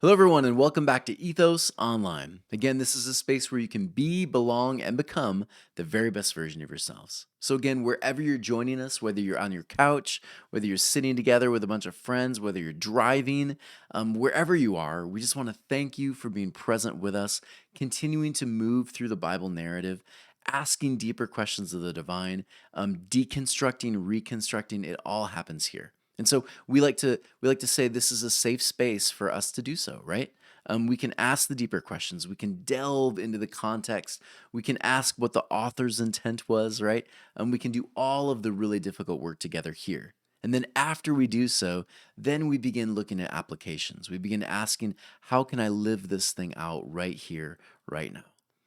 Hello, everyone, and welcome back to Ethos Online. Again, this is a space where you can be, belong, and become the very best version of yourselves. So, again, wherever you're joining us, whether you're on your couch, whether you're sitting together with a bunch of friends, whether you're driving, wherever you are, we just want to thank you for being present with us, continuing to move through the Bible narrative, asking deeper questions of the divine, deconstructing, reconstructing. It all happens here. And so we like to say this is a safe space for us to do so, right? We can ask the deeper questions. We can delve into the context. We can ask what the author's intent was, right? We can do all of the really difficult work together here. And then after we do so, then we begin looking at applications. We begin asking, how can I live this thing out right here, right now?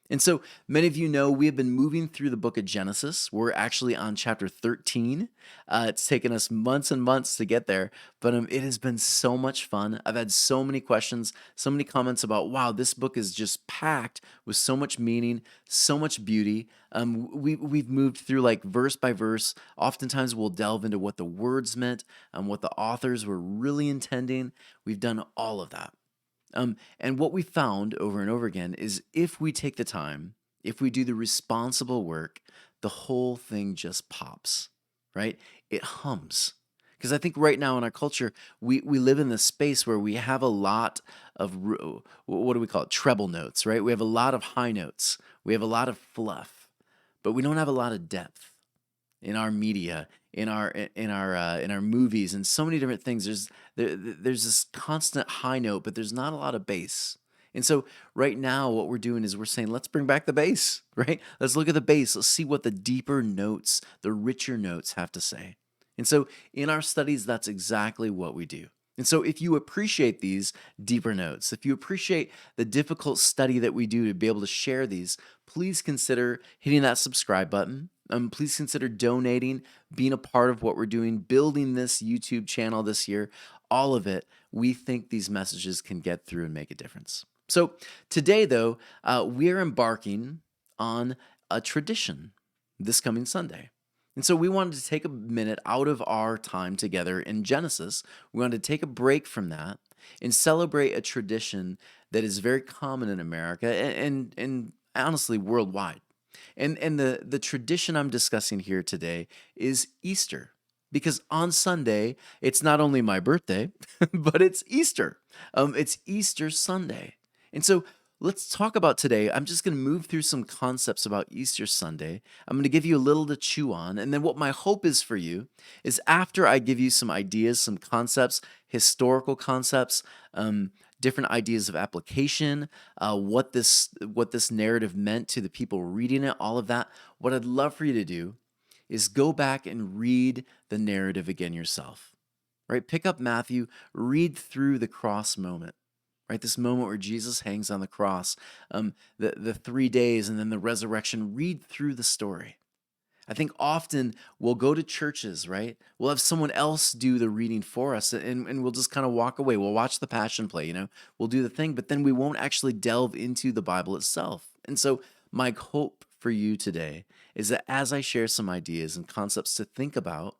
And so many of you know we have been moving through the book of Genesis. We're actually on chapter 13. It's taken us months and months to get there, but it has been so much fun. I've had so many questions, so many comments about, wow, this book is just packed with so much meaning, so much beauty. We've moved through like verse by verse. Oftentimes we'll delve into what the words meant, what the authors were really intending. We've done all of that. And what we found over and over again is if we take the time, if we do the responsible work, the whole thing just pops, right? It hums. Because I think right now in our culture, we live in this space where we have a lot of, what do we call it? Treble notes, right? We have a lot of high notes. We have a lot of fluff, but we don't have a lot of depth in our media, in our movies, and so many different things. There's this constant high note, but there's not a lot of bass. And so right now, what we're doing is we're saying, let's bring back the bass, right? Let's look at the bass. Let's see what the deeper notes, the richer notes have to say. And so in our studies, that's exactly what we do. And so if you appreciate these deeper notes, if you appreciate the difficult study that we do to be able to share these, please consider hitting that subscribe button. Please consider donating, being a part of what we're doing, building this YouTube channel this year. All of it, we think these messages can get through and make a difference. So today, though, we're embarking on a tradition this coming Sunday. And so we wanted to take a minute out of our time together in Genesis. We wanted to take a break from that and celebrate a tradition that is very common in America and honestly worldwide. And the tradition I'm discussing here today is Easter. Because on Sunday, it's not only my birthday, but it's Easter. It's Easter Sunday. And so let's talk about today. I'm just going to move through some concepts about Easter Sunday. I'm going to give you a little to chew on. And then what my hope is for you is after I give you some ideas, some concepts, historical concepts, different ideas of application, what this narrative meant to the people reading it, all of that. What I'd love for you to do is go back and read the narrative again yourself. Right? Pick up Matthew, read through the cross moment. Right, this moment where Jesus hangs on the cross, the 3 days, and then the resurrection. Read through the story. I think often we'll go to churches, right? We'll have someone else do the reading for us, and we'll just kind of walk away. We'll watch the Passion play, we'll do the thing, but then we won't actually delve into the Bible itself. And so, my hope for you today is that as I share some ideas and concepts to think about,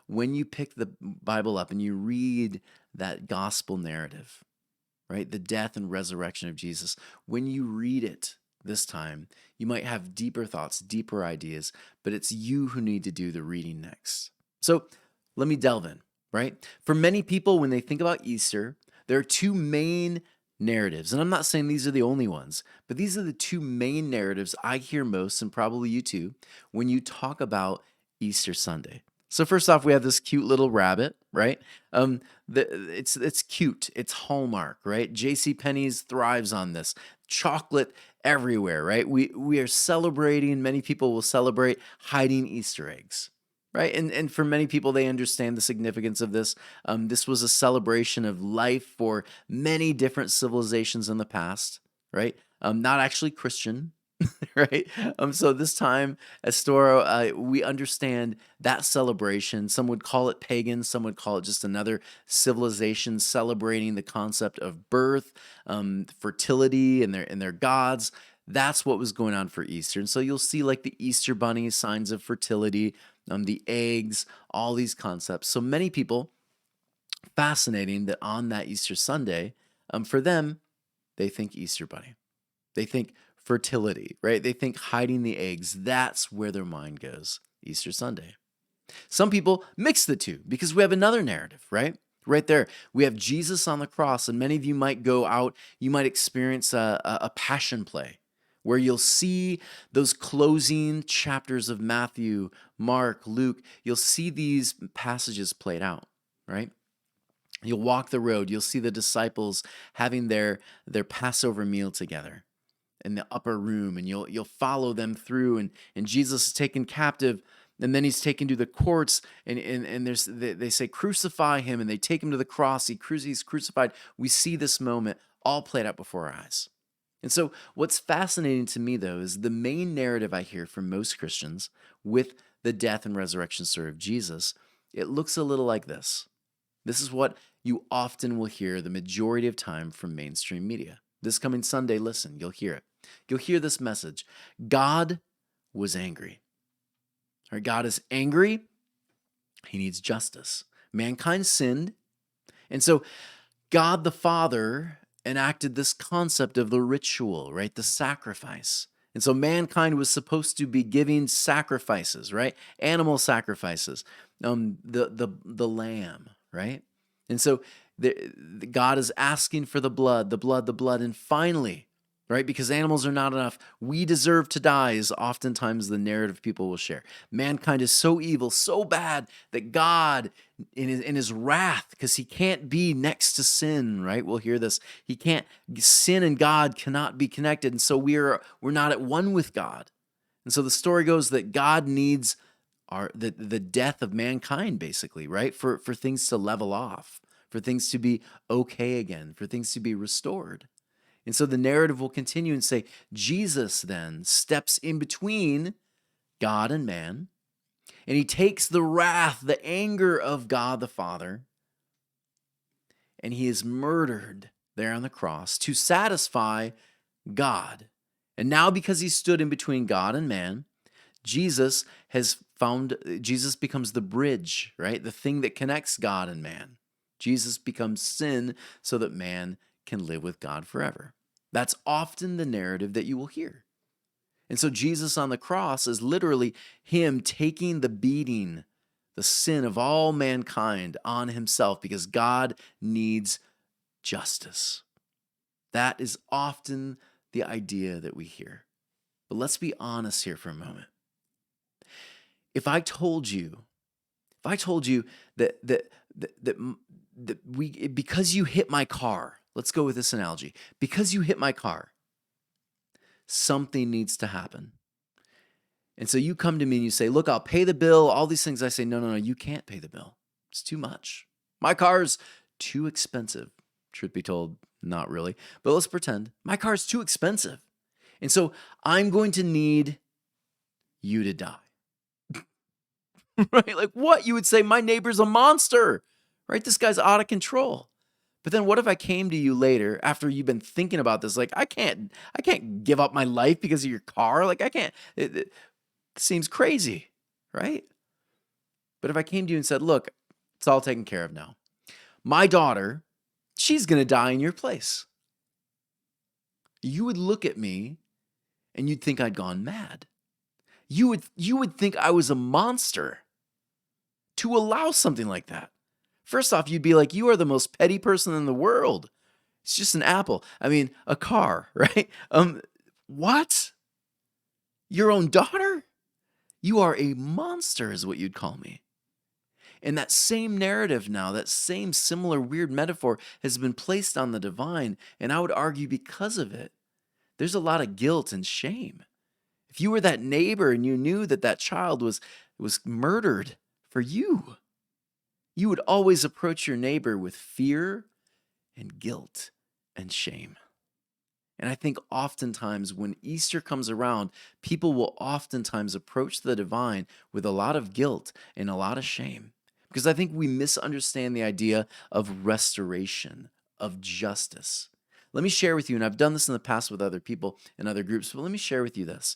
when you pick the Bible up and you read that gospel narrative, right, the death and resurrection of Jesus, when you read it, this time, you might have deeper thoughts, deeper ideas, but it's you who need to do the reading next. So let me delve in, right? For many people, when they think about Easter, there are two main narratives. And I'm not saying these are the only ones, but these are the two main narratives I hear most, and probably you too, when you talk about Easter Sunday. So first off, we have this cute little rabbit, right? It's cute. It's Hallmark, right? J.C. Penney's thrives on this. Chocolate everywhere, right? We are celebrating. Many people will celebrate hiding Easter eggs, right? And for many people, they understand the significance of this. This was a celebration of life for many different civilizations in the past, right? Not actually Christian, right? So this time at Storo, we understand that celebration. Some would call it pagan. Some would call it just another civilization celebrating the concept of birth, fertility, and their gods. That's what was going on for Easter. And so you'll see like the Easter bunny, signs of fertility, the eggs, all these concepts. So many people, fascinating that on that Easter Sunday, For them, they think Easter Bunny. They think fertility, right? They think hiding the eggs. That's where their mind goes. Easter Sunday. Some people mix the two because we have another narrative, right? Right there. We have Jesus on the cross, and many of you might go out, you might experience a passion play where you'll see those closing chapters of Matthew, Mark, Luke. You'll see these passages played out, right? You'll walk the road. You'll see the disciples having their Passover meal together in the upper room, and you'll follow them through, and Jesus is taken captive, and then he's taken to the courts, and they say crucify him, and they take him to the cross. He's crucified. We see this moment all played out before our eyes. And so what's fascinating to me, though, is the main narrative I hear from most Christians with the death and resurrection story of Jesus. It looks a little like this. This is what you often will hear the majority of time from mainstream media. This coming Sunday, listen, you'll hear it. You'll hear this message. God was angry. All right, God is angry. He needs justice. Mankind sinned. And so God the Father enacted this concept of the ritual, right? The sacrifice. And so mankind was supposed to be giving sacrifices, right? Animal sacrifices, the lamb, right? And so God is asking for the blood, and finally, right? Because animals are not enough. We deserve to die is oftentimes the narrative people will share. Mankind is so evil, so bad that God, in his wrath, because he can't be next to sin, right? We'll hear this. Sin and God cannot be connected. And so we're not at one with God. And so the story goes that God needs the death of mankind, basically, right? For things to level off, for things to be okay again, for things to be restored. And so the narrative will continue and say, Jesus then steps in between God and man, and he takes the wrath, the anger of God the Father, and he is murdered there on the cross to satisfy God. And now because he stood in between God and man, Jesus becomes the bridge, right? The thing that connects God and man. Jesus becomes sin so that man can live with God forever. That's often the narrative that you will hear. And so Jesus on the cross is literally him taking the beating, the sin of all mankind on himself because God needs justice. That is often the idea that we hear. But let's be honest here for a moment. If I told you that because you hit my car, let's go with this analogy. Because you hit my car, something needs to happen. And so you come to me and you say, look, I'll pay the bill, all these things. I say, no, you can't pay the bill. It's too much. My car's too expensive. Truth be told, not really. But let's pretend my car's too expensive. And so I'm going to need you to die. Right? Like what? You would say, my neighbor's a monster, right? This guy's out of control. But then what if I came to you later after you've been thinking about this? Like, I can't give up my life because of your car. Like, I can't, it seems crazy, right? But if I came to you and said, look, it's all taken care of now. My daughter, she's going to die in your place. You would look at me and you'd think I'd gone mad. You would think I was a monster to allow something like that. First off, you'd be like, you are the most petty person in the world. It's just an apple. I mean, a car, right? What? Your own daughter? You are a monster is what you'd call me. And that same narrative now, that same similar weird metaphor has been placed on the divine, and I would argue because of it, there's a lot of guilt and shame. If you were that neighbor and you knew that child was murdered for you, you would always approach your neighbor with fear and guilt and shame. And I think oftentimes when Easter comes around, people will oftentimes approach the divine with a lot of guilt and a lot of shame. Because I think we misunderstand the idea of restoration, of justice. Let me share with you, and I've done this in the past with other people in other groups, but let me share with you this.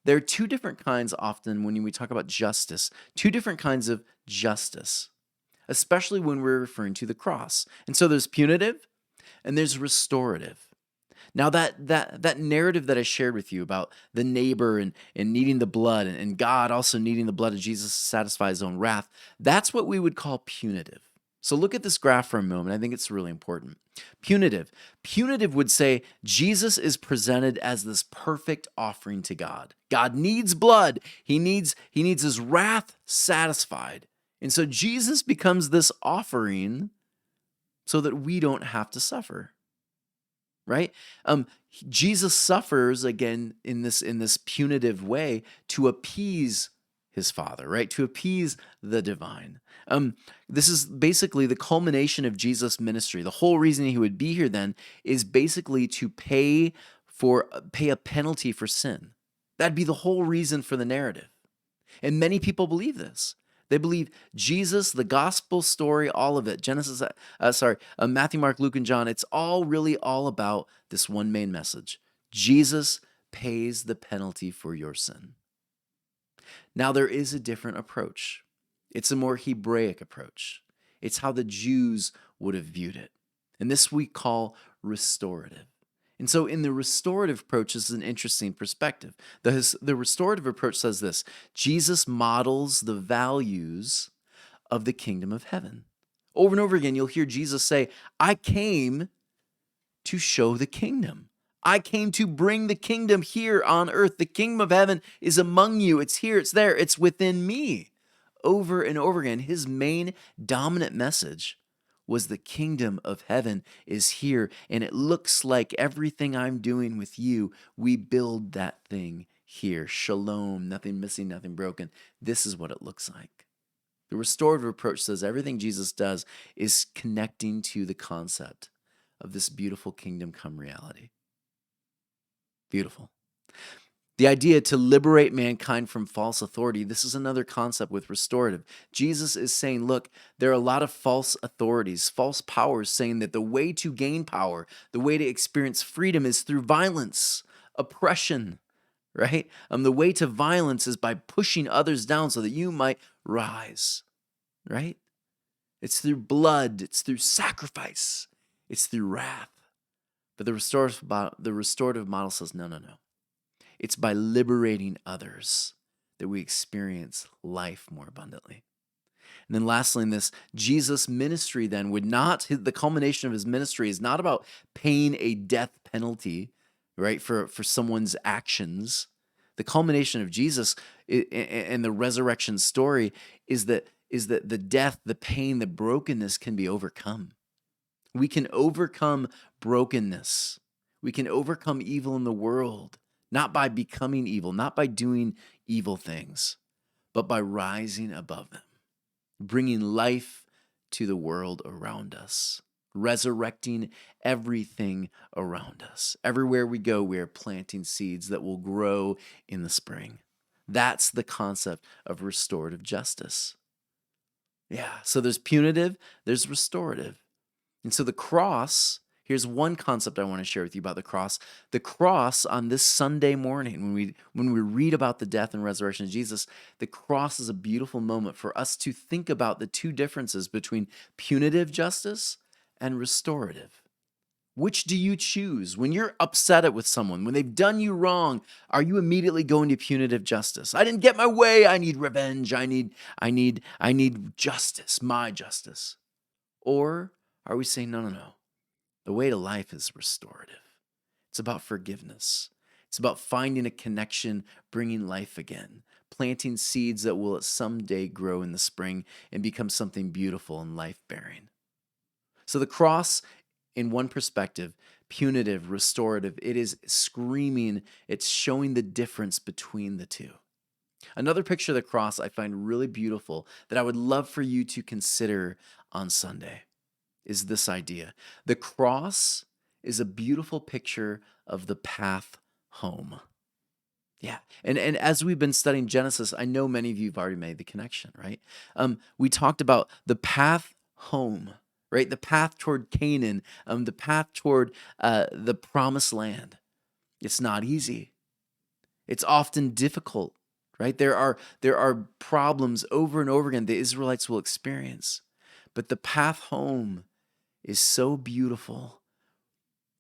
There are two different kinds often when we talk about justice, two different kinds of justice, especially when we're referring to the cross. And so there's punitive and there's restorative. Now that narrative that I shared with you about the neighbor and needing the blood and God also needing the blood of Jesus to satisfy his own wrath, that's what we would call punitive. So look at this graph for a moment. I think it's really important. Punitive. Punitive would say Jesus is presented as this perfect offering to God. God needs blood. He needs his wrath satisfied. And so Jesus becomes this offering so that we don't have to suffer, right? Jesus suffers again in this punitive way to appease his Father, right? To appease the divine. This is basically the culmination of Jesus' ministry. The whole reason he would be here then is basically to pay a penalty for sin. That'd be the whole reason for the narrative. And many people believe this. They believe Jesus, the gospel story, all of it, Matthew, Mark, Luke, and John, it's all really all about this one main message. Jesus pays the penalty for your sin. Now, there is a different approach. It's a more Hebraic approach. It's how the Jews would have viewed it. And this we call restorative. And so in the restorative approach, this is an interesting perspective. The restorative approach says this: Jesus models the values of the kingdom of heaven. Over and over again, you'll hear Jesus say, I came to show the kingdom. I came to bring the kingdom here on earth. The kingdom of heaven is among you. It's here, it's there, it's within me. Over and over again, his main dominant message was the kingdom of heaven is here, and it looks like everything I'm doing with you, we build that thing here. Shalom, nothing missing, nothing broken. This is what it looks like. The restorative approach says everything Jesus does is connecting to the concept of this beautiful kingdom come reality. Beautiful. The idea to liberate mankind from false authority, this is another concept with restorative. Jesus is saying, look, there are a lot of false authorities, false powers saying that the way to gain power, the way to experience freedom is through violence, oppression, right? The way to violence is by pushing others down so that you might rise, right? It's through blood, it's through sacrifice, it's through wrath. But the restorative model says, no. It's by liberating others that we experience life more abundantly. And then lastly in this, Jesus' ministry then the culmination of his ministry is not about paying a death penalty, right, for someone's actions. The culmination of Jesus and the resurrection story is that the death, the pain, the brokenness can be overcome. We can overcome brokenness. We can overcome evil in the world. Not by becoming evil, not by doing evil things, but by rising above them, bringing life to the world around us, resurrecting everything around us. Everywhere we go, we are planting seeds that will grow in the spring. That's the concept of restorative justice. Yeah, so there's punitive, there's restorative. And so the cross, here's one concept I want to share with you about the cross. The cross on this Sunday morning, when we read about the death and resurrection of Jesus, the cross is a beautiful moment for us to think about the two differences between punitive justice and restorative. Which do you choose? When you're upset with someone, when they've done you wrong, are you immediately going to punitive justice? I didn't get my way. I need revenge. I need justice, my justice. Or are we saying, no. The way to life is restorative. It's about forgiveness. It's about finding a connection, bringing life again, planting seeds that will someday grow in the spring and become something beautiful and life-bearing. So the cross, in one perspective, punitive, restorative, it is screaming, it's showing the difference between the two. Another picture of the cross I find really beautiful that I would love for you to consider on Sunday is this idea. The cross is a beautiful picture of the path home. Yeah. And as we've been studying Genesis, I know many of you have already made the connection, right? We talked about the path home, right? The path toward Canaan, the path toward the promised land. It's not easy. It's often difficult, right? There are problems over and over again the Israelites will experience. But the path home is so beautiful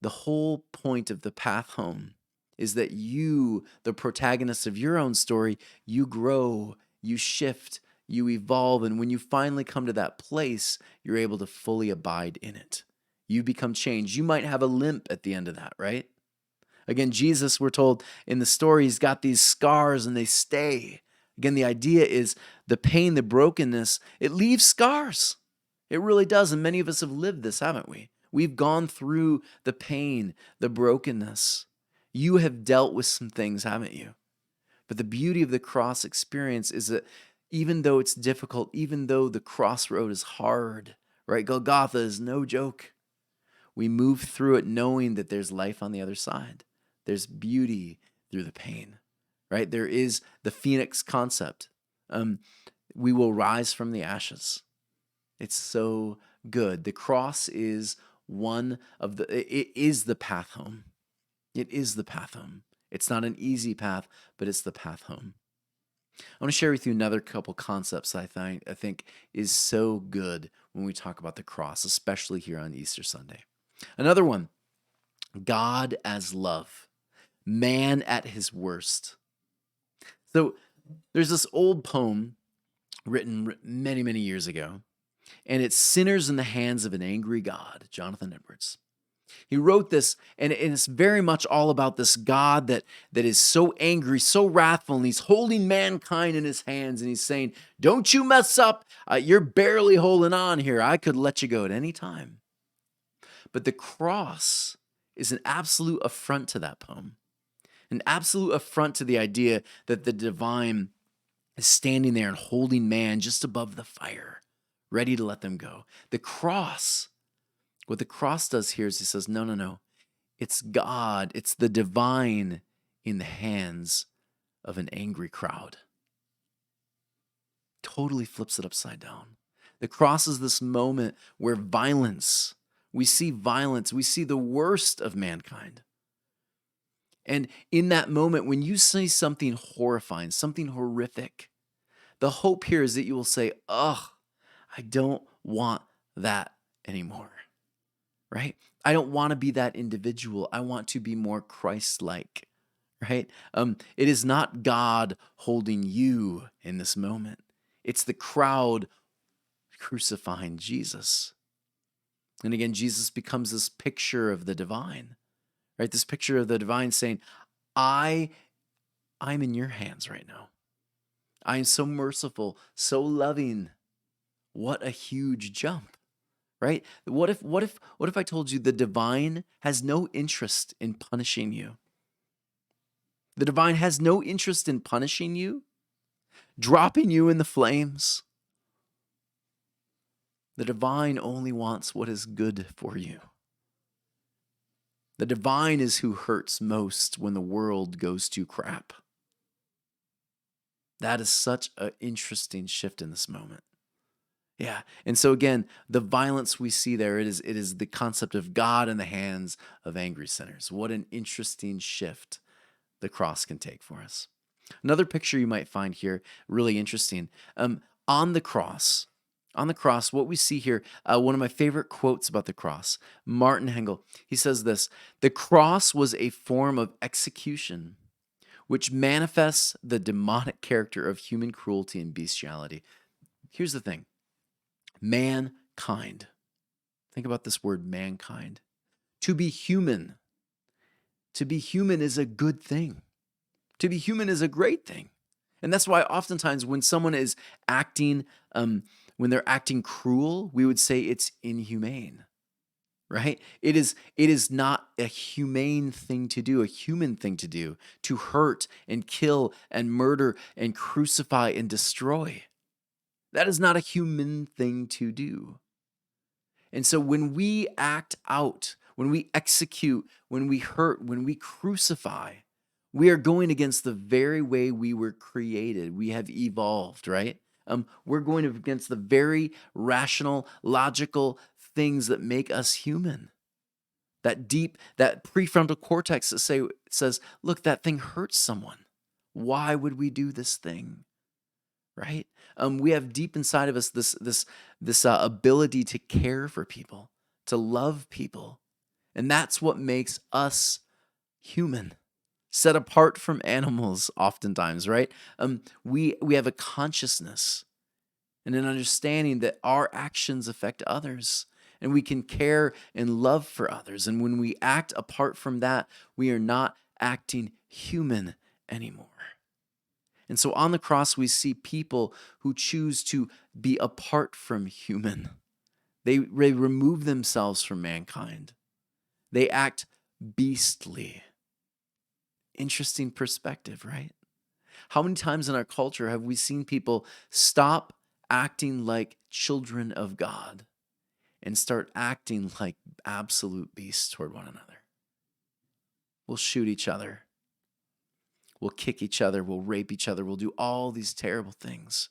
The whole point of the path home is that you, the protagonist of your own story, you grow, you shift, you evolve. And when you finally come to that place, you're able to fully abide in it. You become changed. You might have a limp at the end of that, right? Again, Jesus, we're told in the story, he's got these scars and they stay. Again, the idea is the pain, the brokenness, it leaves scars. It really does. And many of us have lived this, haven't we? We've gone through the pain, the brokenness. You have dealt with some things, haven't you? But the beauty of the cross experience is that even though it's difficult, even though the crossroad is hard, right? Golgotha is no joke. We move through it knowing that there's life on the other side. There's beauty through the pain, right? There is the phoenix concept. We will rise from the ashes. It's so good. The cross is it is the path home. It is the path home. It's not an easy path, but it's the path home. I want to share with you another couple concepts I think is so good when we talk about the cross, especially here on Easter Sunday. Another one, God as love, man at his worst. So there's this old poem written many, many years ago, and it's Sinners in the Hands of an Angry God, Jonathan Edwards. He wrote this, and it's very much all about this God that is so angry, so wrathful, and he's holding mankind in his hands, and he's saying, don't you mess up. You're barely holding on here. I could let you go at any time. But the cross is an absolute affront to that poem, an absolute affront to the idea that the divine is standing there and holding man just above the fire, ready to let them go. The cross, what the cross does here is he says, no, no, no. It's God, it's the divine in the hands of an angry crowd. Totally flips it upside down. The cross is this moment where we see violence, we see the worst of mankind. And in that moment, when you see something horrifying, something horrific, the hope here is that you will say, ugh, I don't want that anymore, right? I don't want to be that individual. I want to be more Christ-like, right? It is not God holding you in this moment. It's the crowd crucifying Jesus. And again, Jesus becomes this picture of the divine, right? This picture of the divine saying, I'm in your hands right now. I am so merciful, so loving. What a huge jump, right? What if I told you the divine has no interest in punishing you? The divine has no interest in punishing you, dropping you in the flames. The divine only wants what is good for you. The divine is who hurts most when the world goes to crap. That is such an interesting shift in this moment. Yeah. And so again, the violence we see there, it is the concept of God in the hands of angry sinners. What an interesting shift the cross can take for us. Another picture you might find here, really interesting. On the cross, what we see here, one of my favorite quotes about the cross, Martin Hengel, he says this, the cross was a form of execution which manifests the demonic character of human cruelty and bestiality. Here's the thing. Mankind. Think about this word, mankind. To be human. To be human is a good thing. To be human is a great thing. And that's why oftentimes when someone is acting, when they're acting cruel, we would say it's inhumane, right? It is not a humane thing to do, a human thing to do, to hurt and kill and murder and crucify and destroy. That is not a human thing to do. And so when we act out, when we execute, when we hurt, when we crucify, we are going against the very way we were created. We have evolved, right? We're going against the very rational, logical things that make us human. That prefrontal cortex that says, look, that thing hurts someone. Why would we do this thing? Right? We have deep inside of us this ability to care for people, to love people. And that's what makes us human, set apart from animals oftentimes, right? We have a consciousness and an understanding that our actions affect others, and we can care and love for others. And when we act apart from that, we are not acting human anymore. And so on the cross, we see people who choose to be apart from human. They remove themselves from mankind. They act beastly. Interesting perspective, right? How many times in our culture have we seen people stop acting like children of God and start acting like absolute beasts toward one another? We'll shoot each other. We'll kick each other. We'll rape each other. We'll do all these terrible things.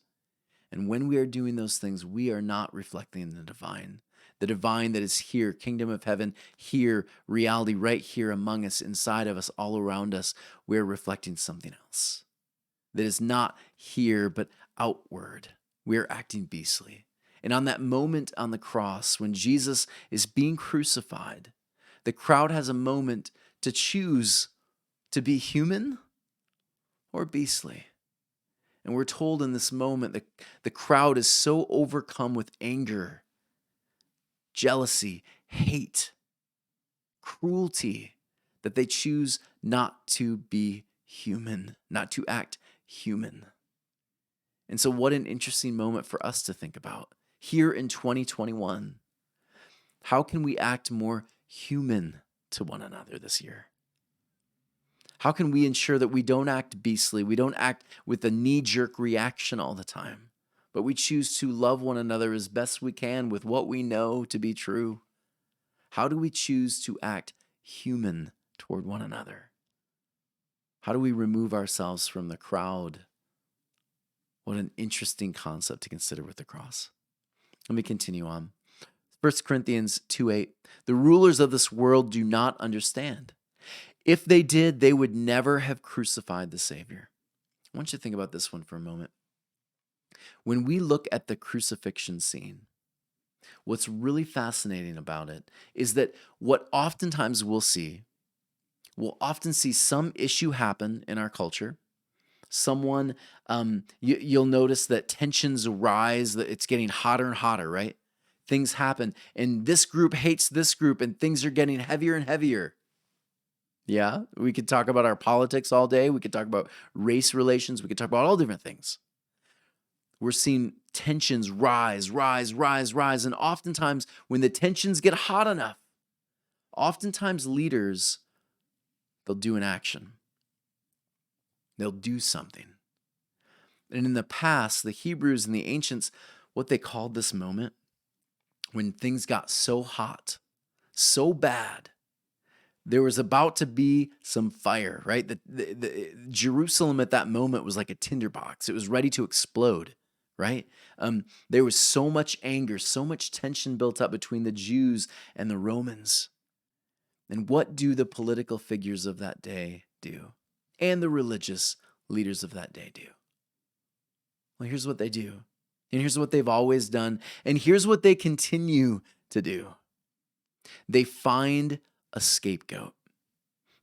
And when we are doing those things, we are not reflecting the divine that is here, kingdom of heaven, here, reality right here among us, inside of us, all around us. We're reflecting something else that is not here, but outward. We're acting beastly. And on that moment on the cross, when Jesus is being crucified, the crowd has a moment to choose to be human or beastly. And we're told in this moment that the crowd is so overcome with anger, jealousy, hate, cruelty, that they choose not to be human, not to act human. And so what an interesting moment for us to think about here in 2021. How can we act more human to one another this year? How can we ensure that we don't act beastly, we don't act with a knee-jerk reaction all the time, but we choose to love one another as best we can with what we know to be true? How do we choose to act human toward one another? How do we remove ourselves from the crowd? What an interesting concept to consider with the cross. Let me continue on. 1 Corinthians 2:8, the rulers of this world do not understand. If they did, they would never have crucified the Savior. I want you to think about this one for a moment. When we look at the crucifixion scene, what's really fascinating about it is that what oftentimes we'll often see some issue happen in our culture. Someone, you'll notice that tensions rise, that it's getting hotter and hotter, right? Things happen, and this group hates this group, and things are getting heavier and heavier. Yeah, we could talk about our politics all day. We could talk about race relations. We could talk about all different things. We're seeing tensions rise, rise, rise, rise. And oftentimes, when the tensions get hot enough, oftentimes leaders, they'll do an action. They'll do something. And in the past, the Hebrews and the ancients, what they called this moment, when things got so hot, so bad, there was about to be some fire, right? Jerusalem at that moment was like a tinderbox. It was ready to explode, right? There was so much anger, so much tension built up between the Jews and the Romans. And what do the political figures of that day do? And the religious leaders of that day do? Well, here's what they do. And here's what they've always done. And here's what they continue to do. They find a scapegoat.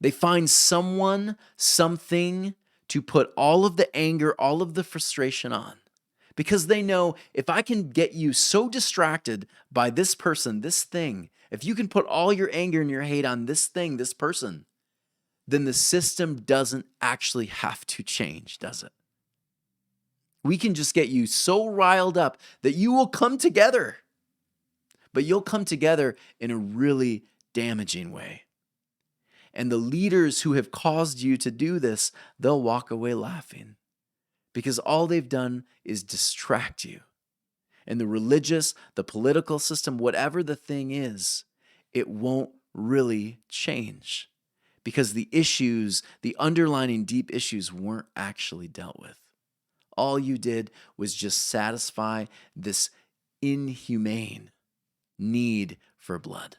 They find someone, something to put all of the anger, all of the frustration on. Because they know, if I can get you so distracted by this person, this thing, if you can put all your anger and your hate on this thing, this person, then the system doesn't actually have to change, does it? We can just get you so riled up that you will come together. But you'll come together in a really damaging way. And the leaders who have caused you to do this, they'll walk away laughing because all they've done is distract you. And the religious, the political system, whatever the thing is, it won't really change because the issues, the underlying deep issues weren't actually dealt with. All you did was just satisfy this inhumane need for blood.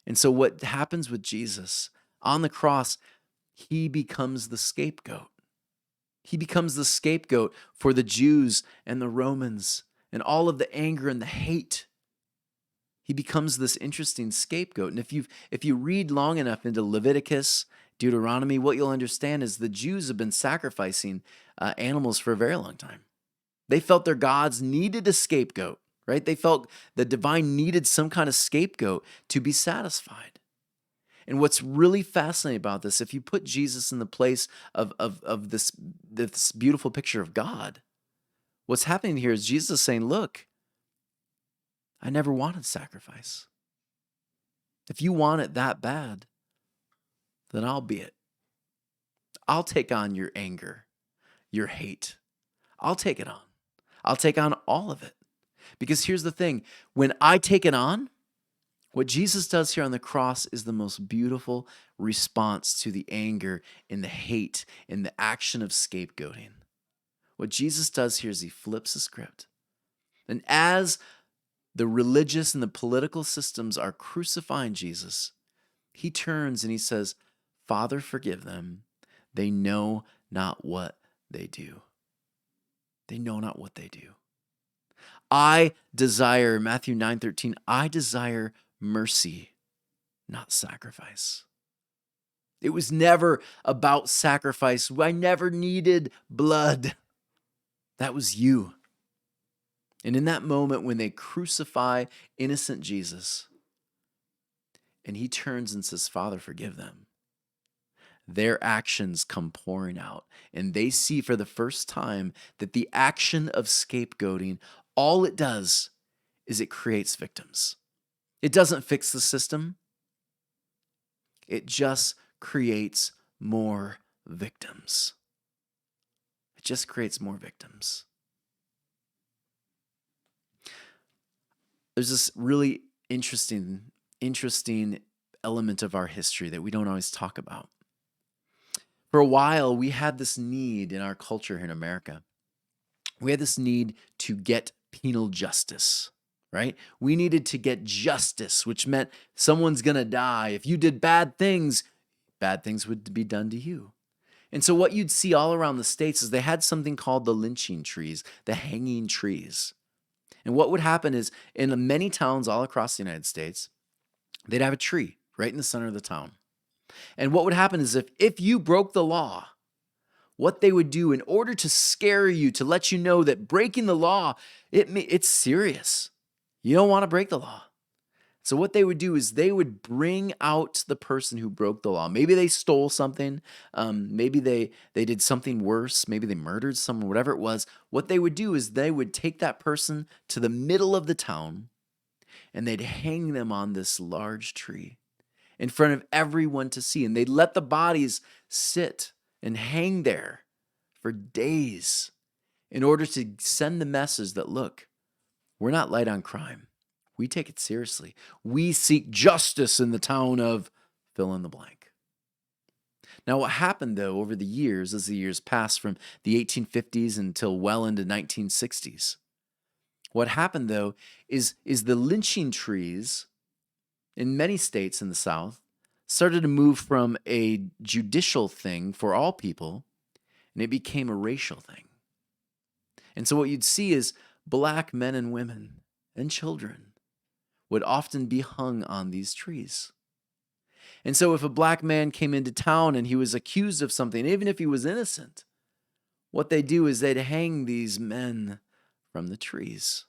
And so what happens with Jesus on the cross, he becomes the scapegoat. He becomes the scapegoat for the Jews and the Romans and all of the anger and the hate. He becomes this interesting scapegoat. And if you read long enough into Leviticus, Deuteronomy, what you'll understand is the Jews have been sacrificing animals for a very long time. They felt their gods needed a scapegoat, right? They felt the divine needed some kind of scapegoat to be satisfied. And what's really fascinating about this, if you put Jesus in the place of this beautiful picture of God, what's happening here is Jesus is saying, look, I never wanted sacrifice. If you want it that bad, then I'll be it. I'll take on your anger, your hate. I'll take it on. I'll take on all of it. Because here's the thing, when I take it on, what Jesus does here on the cross is the most beautiful response to the anger and the hate and the action of scapegoating. What Jesus does here is he flips the script. And as the religious and the political systems are crucifying Jesus, he turns and he says, Father, forgive them. They know not what they do. They know not what they do. I desire, Matthew 9:13, I desire mercy, not sacrifice. It was never about sacrifice. I never needed blood. That was you. And in that moment when they crucify innocent Jesus, and he turns and says, Father, forgive them, their actions come pouring out. And they see for the first time that the action of scapegoating, all it does is it creates victims. It doesn't fix the system. It just creates more victims. It just creates more victims. There's this really interesting element of our history that we don't always talk about. For a while, we had this need in our culture here in America. We had this need to get penal justice, right? We needed to get justice, which meant someone's going to die. If you did bad things would be done to you. And so what you'd see all around the states is they had something called the lynching trees, the hanging trees. And what would happen is in many towns all across the United States, they'd have a tree right in the center of the town. And what would happen is if you broke the law, what they would do in order to scare you, to let you know that breaking the law, it's serious. You don't want to break the law. So what they would do is they would bring out the person who broke the law. Maybe they stole something. Maybe they did something worse. Maybe they murdered someone, whatever it was. What they would do is they would take that person to the middle of the town and they'd hang them on this large tree in front of everyone to see. And they'd let the bodies sit and hang there for days in order to send the message that, look, we're not light on crime. We take it seriously. We seek justice in the town of fill in the blank. Now, what happened, though, over the years, as the years passed from the 1850s until well into 1960s, what happened, though, is the lynching trees in many states in the South started to move from a judicial thing for all people, and it became a racial thing. And so what you'd see is black men and women and children would often be hung on these trees. And so if a black man came into town and he was accused of something, even if he was innocent, what they do is they'd hang these men from the trees.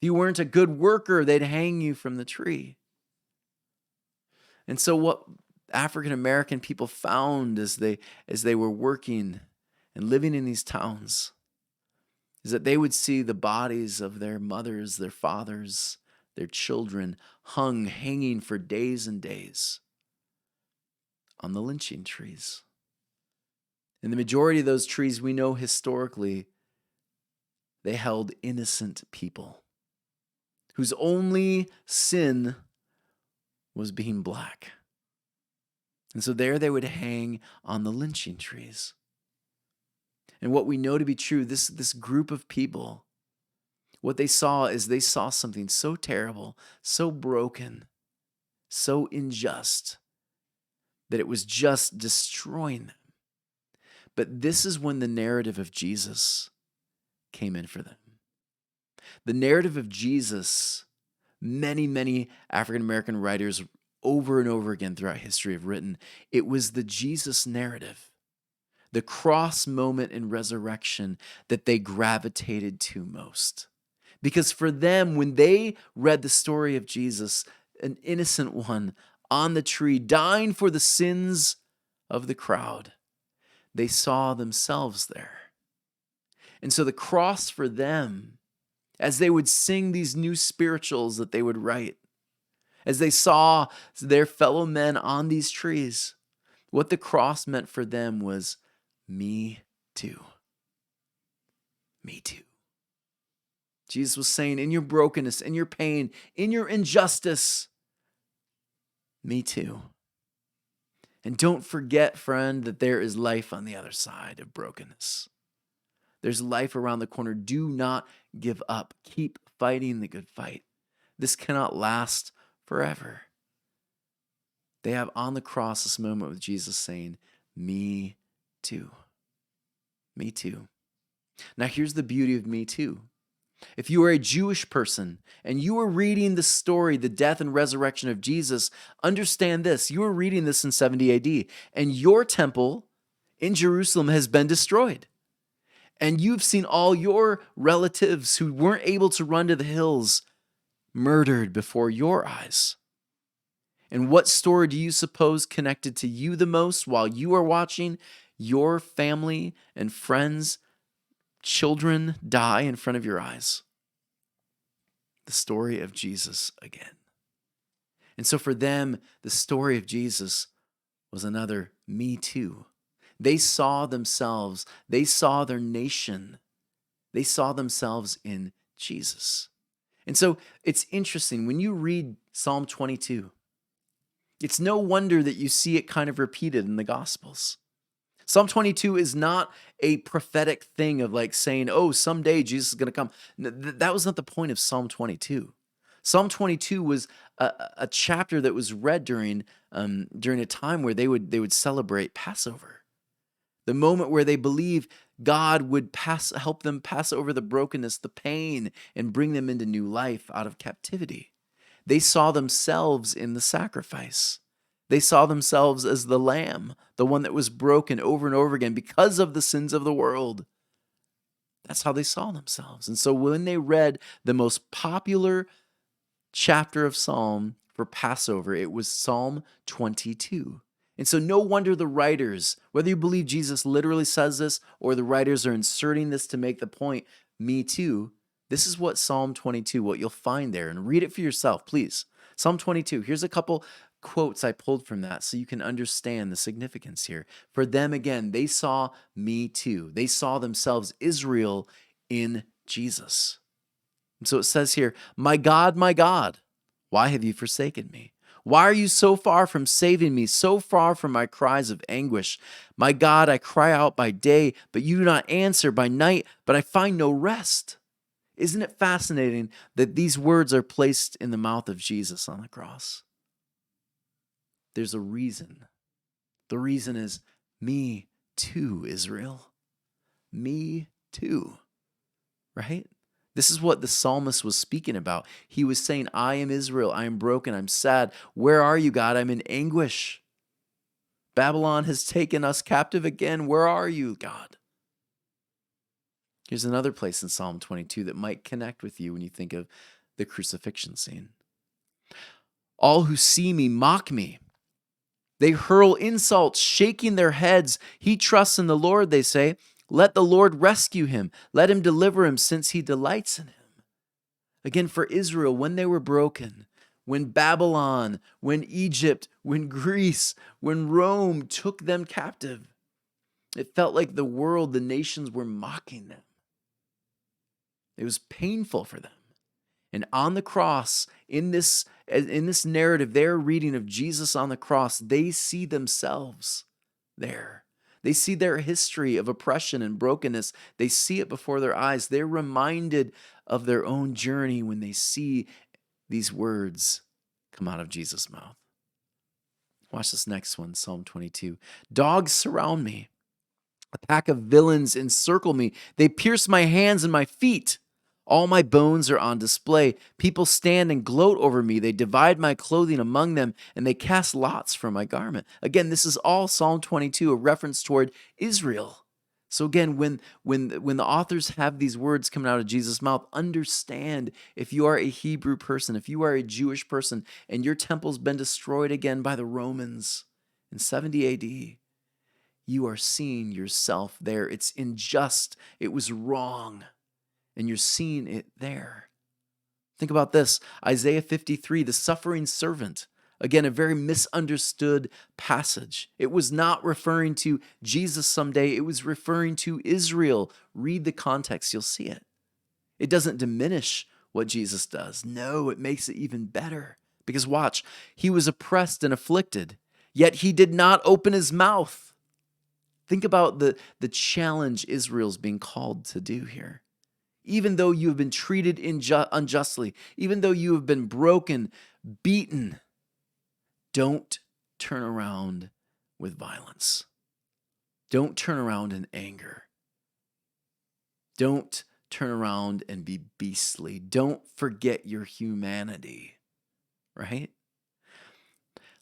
If you weren't a good worker, they'd hang you from the tree. And so what African American people found as they were working and living in these towns is that they would see the bodies of their mothers, their fathers, their children hanging for days and days on the lynching trees. And the majority of those trees, we know historically, they held innocent people whose only sin was being black. And so there they would hang on the lynching trees. And what we know to be true, this group of people, what they saw is they saw something so terrible, so broken, so unjust, that it was just destroying them. But this is when the narrative of Jesus came in for them. The narrative of Jesus many African American writers over and over again throughout history have written, it was the Jesus narrative, the cross moment in resurrection that they gravitated to most. Because for them, when they read the story of Jesus, an innocent one on the tree, dying for the sins of the crowd, they saw themselves there. And so the cross for them, as they would sing these new spirituals that they would write, as they saw their fellow men on these trees, what the cross meant for them was, me too. Me too. Jesus was saying, in your brokenness, in your pain, in your injustice, me too. And don't forget, friend, that there is life on the other side of brokenness. There's life around the corner. Do not give up. Keep fighting the good fight. This cannot last forever. They have on the cross this moment with Jesus saying, me too. Me too. Now here's the beauty of me too. If you are a Jewish person and you are reading the story, the death and resurrection of Jesus, understand this. You are reading this in 70 AD, and your temple in Jerusalem has been destroyed. And you've seen all your relatives who weren't able to run to the hills murdered before your eyes. And what story do you suppose connected to you the most while you are watching your family and friends, children die in front of your eyes? The story of Jesus again. And so for them, the story of Jesus was another me too. They saw themselves, they saw their nation, they saw themselves in Jesus. And so it's interesting, when you read Psalm 22, it's no wonder that you see it kind of repeated in the Gospels. Psalm 22 is not a prophetic thing of like saying, oh, someday Jesus is going to come. That was not the point of Psalm 22. Psalm 22 was a chapter that was read during a time where they would celebrate Passover. The moment where they believe God would help them pass over the brokenness, the pain, and bring them into new life out of captivity. They saw themselves in the sacrifice. They saw themselves as the lamb, the one that was broken over and over again because of the sins of the world. That's how they saw themselves. And so when they read the most popular chapter of Psalm for Passover, it was Psalm 22. And so no wonder the writers, whether you believe Jesus literally says this or the writers are inserting this to make the point, me too, this is what Psalm 22, what you'll find there. And read it for yourself, please. Psalm 22, here's a couple quotes I pulled from that so you can understand the significance here. For them, again, they saw me too. They saw themselves, Israel, in Jesus. And so it says here, my God, why have you forsaken me? Why are you so far from saving me, so far from my cries of anguish? My God, I cry out by day, but you do not answer, by night, but I find no rest. Isn't it fascinating that these words are placed in the mouth of Jesus on the cross? There's a reason. The reason is me too, Israel. Me too, right? This is what the psalmist was speaking about. He was saying, I am Israel. I am broken. I'm sad. Where are you, God? I'm in anguish. Babylon has taken us captive again. Where are you, God? Here's another place in Psalm 22 that might connect with you when you think of the crucifixion scene. All who see me mock me. They hurl insults, shaking their heads. He trusts in the Lord, they say. Let the Lord rescue him. Let him deliver him, since he delights in him. Again, for Israel, when they were broken, when Babylon, when Egypt, when Greece, when Rome took them captive, it felt like the world, the nations were mocking them. It was painful for them. And on the cross, in this narrative, their reading of Jesus on the cross, they see themselves there. They see their history of oppression and brokenness. They see it before their eyes. They're reminded of their own journey when they see these words come out of Jesus' mouth. Watch this next one, Psalm 22. Dogs surround me. A pack of villains encircle me. They pierce my hands and my feet. All my bones are on display. People stand and gloat over me. They divide my clothing among them, and they cast lots for my garment. Again, this is all Psalm 22, a reference toward Israel. So again, when the authors have these words coming out of Jesus' mouth, understand if you are a Hebrew person, if you are a Jewish person, and your temple's been destroyed again by the Romans in 70 AD, you are seeing yourself there. It's unjust. It was wrong. And you're seeing it there. Think about this. Isaiah 53, the suffering servant. Again, a very misunderstood passage. It was not referring to Jesus someday. It was referring to Israel. Read the context. You'll see it. It doesn't diminish what Jesus does. No, it makes it even better. Because watch, he was oppressed and afflicted, yet he did not open his mouth. Think about the challenge Israel's being called to do here. Even though you have been treated unjustly, even though you have been broken, beaten, don't turn around with violence. Don't turn around in anger. Don't turn around and be beastly. Don't forget your humanity, right?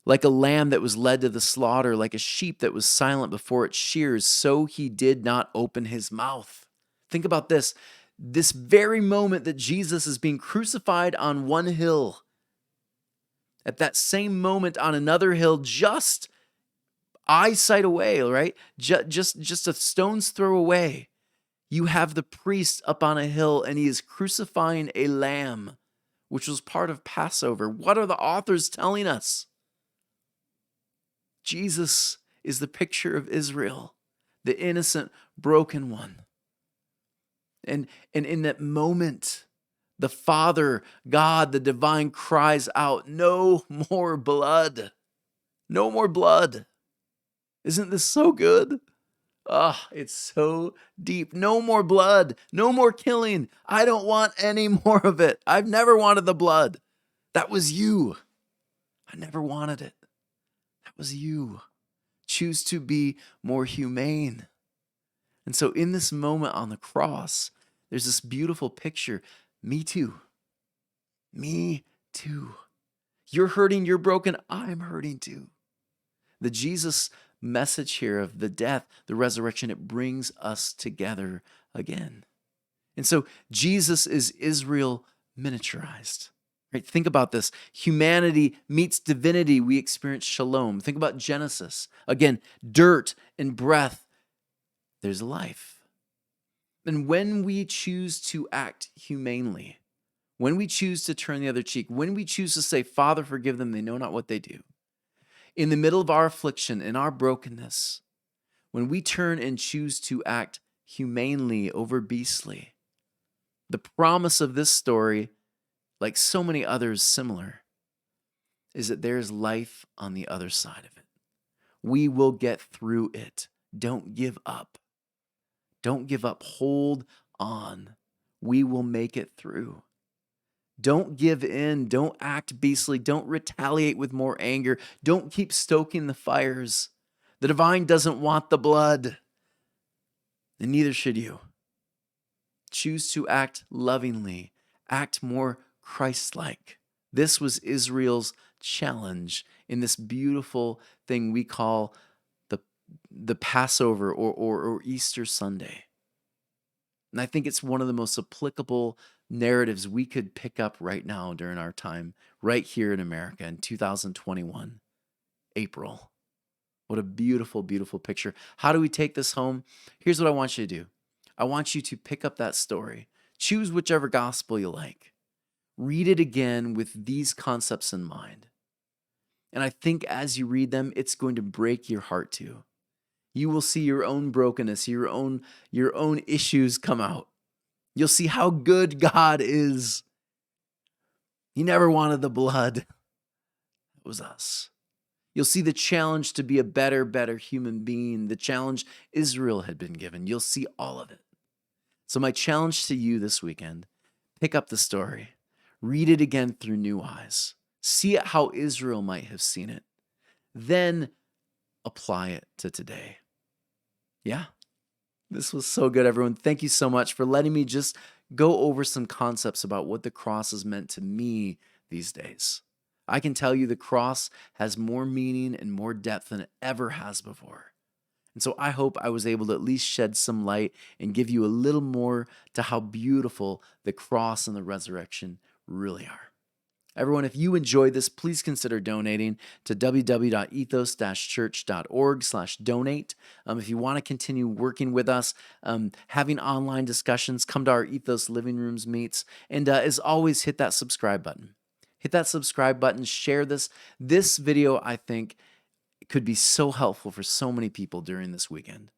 Like a lamb that was led to the slaughter, like a sheep that was silent before its shears, so he did not open his mouth. Think about this. This very moment that Jesus is being crucified on one hill, at that same moment on another hill, just eyesight away, right? Just a stone's throw away, you have the priest up on a hill and he is crucifying a lamb, which was part of Passover. What are the authors telling us? Jesus is the picture of Israel, the innocent, broken one. And in that moment, the Father, God, the divine, cries out, "No more blood. No more blood." Isn't this so good? Ah, it's so deep. No more blood. No more killing. I don't want any more of it. I've never wanted the blood. That was you. I never wanted it. That was you. Choose to be more humane. And so in this moment on the cross, there's this beautiful picture. Me too. Me too. You're hurting, you're broken, I'm hurting too. The Jesus message here of the death, the resurrection, it brings us together again. And so Jesus is Israel miniaturized. Right? Think about this. Humanity meets divinity. We experience shalom. Think about Genesis. Again, dirt and breath. There's life. And when we choose to act humanely, when we choose to turn the other cheek, when we choose to say, "Father, forgive them, they know not what they do," in the middle of our affliction, in our brokenness, when we turn and choose to act humanely over beastly, the promise of this story, like so many others similar, is that there's life on the other side of it. We will get through it. Don't give up. Don't give up. Hold on. We will make it through. Don't give in. Don't act beastly. Don't retaliate with more anger. Don't keep stoking the fires. The divine doesn't want the blood, and neither should you. Choose to act lovingly. Act more Christ-like. This was Israel's challenge in this beautiful thing we call the Passover or Easter Sunday. And I think it's one of the most applicable narratives we could pick up right now during our time, right here in America in 2021, April. What a beautiful, beautiful picture. How do we take this home? Here's what I want you to do. I want you to pick up that story. Choose whichever gospel you like. Read it again with these concepts in mind. And I think as you read them, it's going to break your heart too. You will see your own brokenness, your own issues come out. You'll see how good God is. He never wanted the blood. It was us. You'll see the challenge to be a better human being, the challenge Israel had been given. You'll see all of it. So my challenge to you this weekend, pick up the story. Read it again through new eyes. See it how Israel might have seen it. Then apply it to today. Yeah? This was so good, everyone. Thank you so much for letting me just go over some concepts about what the cross has meant to me these days. I can tell you the cross has more meaning and more depth than it ever has before. And so I hope I was able to at least shed some light and give you a little more to how beautiful the cross and the resurrection really are. Everyone, if you enjoyed this, please consider donating to www.ethos-church.org/donate. If you want to continue working with us, having online discussions, come to our Ethos Living Rooms meets. And as always, hit that subscribe button. Hit that subscribe button, share this. This video, I think, could be so helpful for so many people during this weekend.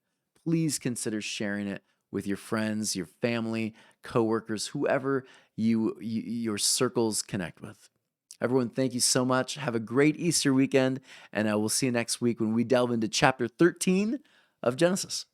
Please consider sharing it with your friends, your family, coworkers, whoever your circles connect with. Everyone, thank you so much. Have a great Easter weekend, and we'll see you next week when we delve into chapter 13 of Genesis.